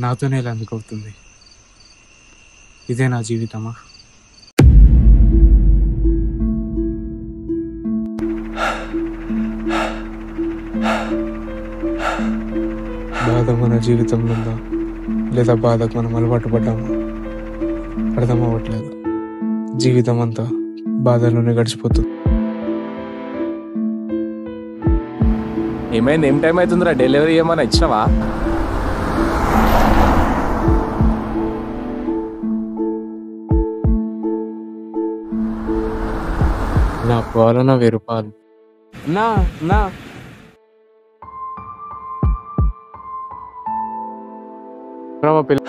నాతోనే ఇలా ఎందుకు అవుతుంది? ఇదే నా జీవితమా? బాధ మన జీవితంలో ఉందా, లేదా బాధకు మనం అలవాటు పడ్డామా? అర్థం అవ్వట్లేదు. జీవితం అంతా బాధలోనే గడిచిపోతుంది. ఏమైంది? ఏం టైం అవుతుందిరా? డెలివరీ ఏమైనా ఇచ్చినావా? నా పాలన 1000 రూపాయలు. నా నా పిల్ల